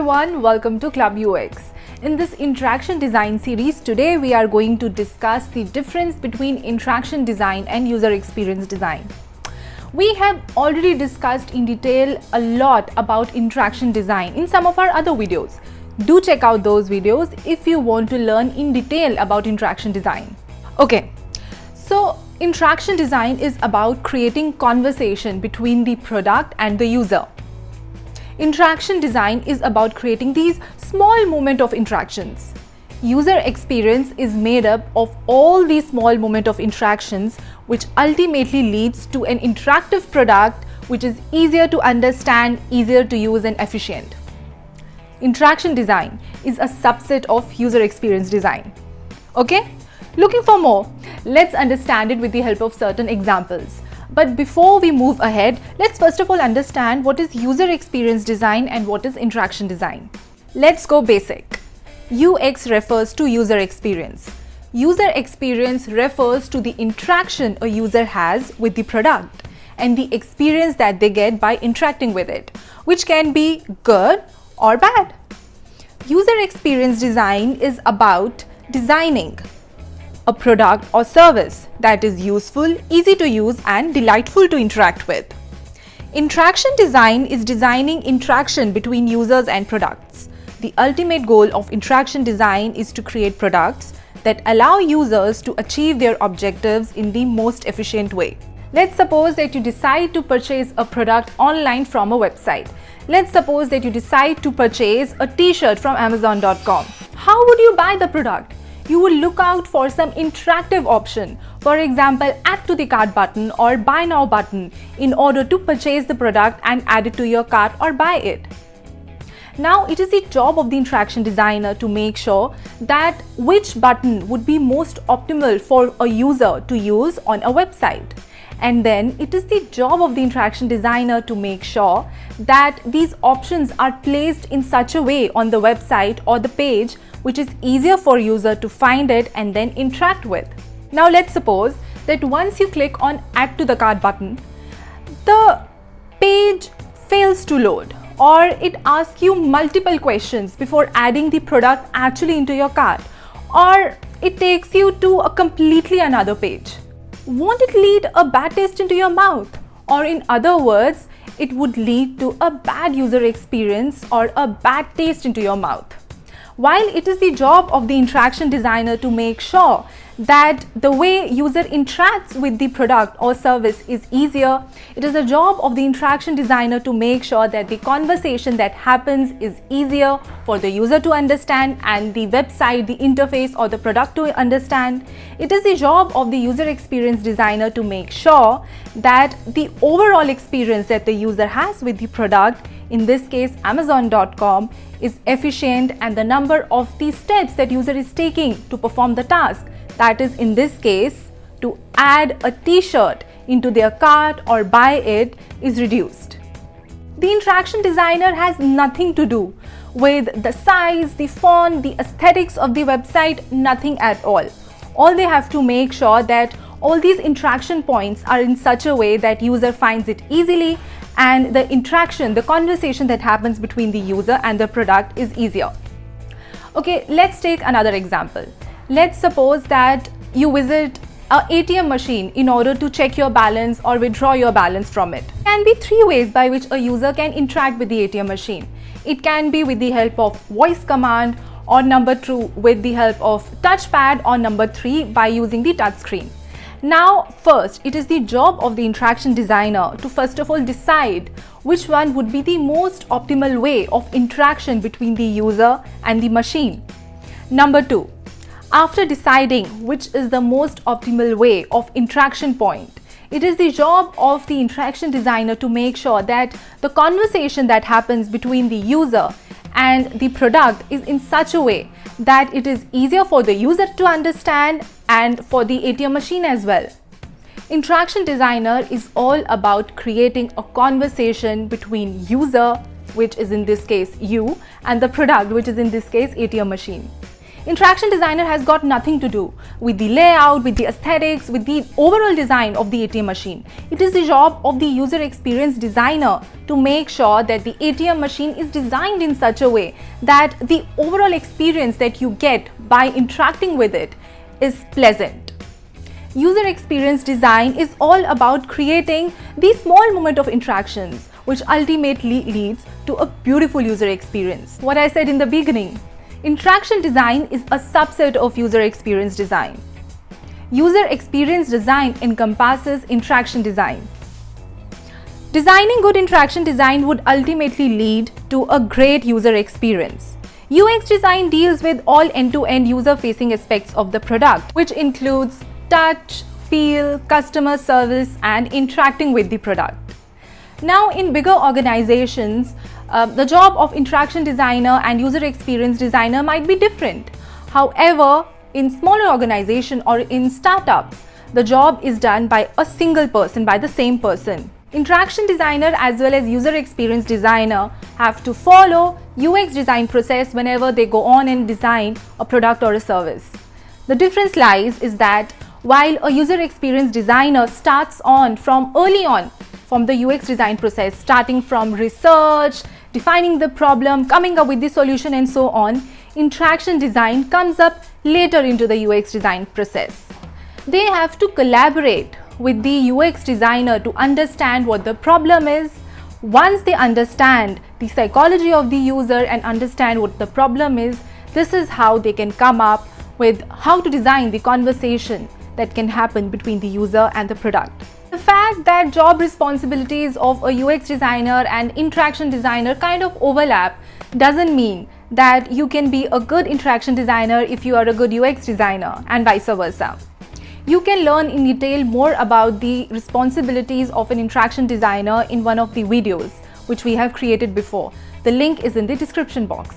everyone, welcome to Club UX. In this interaction design series, today we are going to discuss the difference between interaction design and user experience design. We have already discussed in detail a lot about interaction design in some of our other videos. Do check out those videos if you want to learn in detail about interaction design. Okay, so interaction design is about creating conversation between the product and the user. Interaction design is about creating these small moments of interactions. User experience is made up of all these small moments of interactions, which ultimately leads to an interactive product which is easier to understand, easier to use, and efficient. Interaction design is a subset of user experience design. Okay? Looking for more? Let's understand it with the help of certain examples. But before we move ahead, let's first of all understand what is user experience design and what is interaction design. Let's go basic. UX refers to user experience. User experience refers to the interaction a user has with the product and the experience that they get by interacting with it, which can be good or bad. User experience design is about designing a product or service that is useful, easy to use, and delightful to interact with. Interaction design is designing interaction between users and products. The ultimate goal of interaction design is to create products that allow users to achieve their objectives in the most efficient way. Let's suppose that you decide to purchase a product online from a website. Let's suppose that you decide to purchase a t-shirt from Amazon.com. How would you buy the product? You will look out for some interactive option, for example, add to the cart button or buy now button in order to purchase the product and add it to your cart or buy it. Now, it is the job of the interaction designer to make sure that which button would be most optimal for a user to use on a website. And then it is the job of the interaction designer to make sure that these options are placed in such a way on the website or the page which is easier for user to find it and then interact with. Now let's suppose that once you click on add to the cart button, the page fails to load or it asks you multiple questions before adding the product actually into your cart, or it takes you to a completely another page. Won't it lead a bad taste into your mouth? Or in other words, it would lead to a bad user experience or a bad taste into your mouth. While it is the job of the interaction designer to make sure that the way user interacts with the product or service is easier, it is the job of the interaction designer to make sure that the conversation that happens is easier for the user to understand and the website, the interface or the product to understand. It is the job of the user experience designer to make sure that the overall experience that the user has with the product, in this case Amazon.com, is efficient and the number of the steps that user is taking to perform the task, that is in this case to add a t-shirt into their cart or buy it, is reduced. The interaction designer has nothing to do with the size, the font, the aesthetics of the website, nothing at all. All they have to make sure that all these interaction points are in such a way that user finds it easily and the interaction, the conversation that happens between the user and the product is easier. Okay, let's take another example. Let's suppose that you visit an ATM machine in order to check your balance or withdraw your balance from it. There can be three ways by which a user can interact with the ATM machine. It can be with the help of voice command, or number two with the help of touchpad, or number three by using the touch screen. Now, first, it is the job of the interaction designer to first of all decide which one would be the most optimal way of interaction between the user and the machine. Number two, after deciding which is the most optimal way of interaction point, it is the job of the interaction designer to make sure that the conversation that happens between the user and the product is in such a way that it is easier for the user to understand and for the ATM machine as well. Interaction designer is all about creating a conversation between user, which is in this case you, and the product, which is in this case ATM machine. Interaction designer has got nothing to do with the layout, with the aesthetics, with the overall design of the ATM machine. It is the job of the user experience designer to make sure that the ATM machine is designed in such a way that the overall experience that you get by interacting with it is pleasant. User experience design is all about creating these small moment of interactions which ultimately leads to a beautiful user experience. What I said in the beginning, interaction design is a subset of user experience design. User experience design encompasses interaction design. Designing good interaction design would ultimately lead to a great user experience. UX design deals with all end-to-end user-facing aspects of the product, which includes touch, feel, customer service, and interacting with the product. Now, in bigger organizations, the job of interaction designer and user experience designer might be different. However, in smaller organizations or in startups, the job is done by a single person, by the same person. Interaction designer as well as user experience designer have to follow UX design process whenever they go on and design a product or a service. The difference lies is that while a user experience designer starts on from early on from the UX design process, starting from research, defining the problem, coming up with the solution and so on, interaction design comes up later into the UX design process. They have to collaborate with the UX designer to understand what the problem is. Once they understand the psychology of the user and understand what the problem is, this is how they can come up with how to design the conversation that can happen between the user and the product. The fact that job responsibilities of a UX designer and interaction designer kind of overlap doesn't mean that you can be a good interaction designer if you are a good UX designer, and vice versa. You can learn in detail more about the responsibilities of an interaction designer in one of the videos which we have created before. The link is in the description box.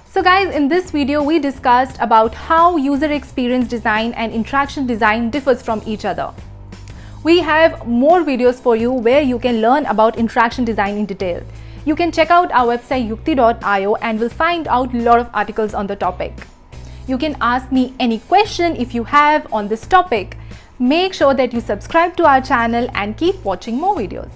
So guys, in this video we discussed about how user experience design and interaction design differs from each other. We have more videos for you where you can learn about interaction design in detail. You can check out our website yukti.io and will find out a lot of articles on the topic. You can ask me any question if you have on this topic. Make sure that you subscribe to our channel and keep watching more videos.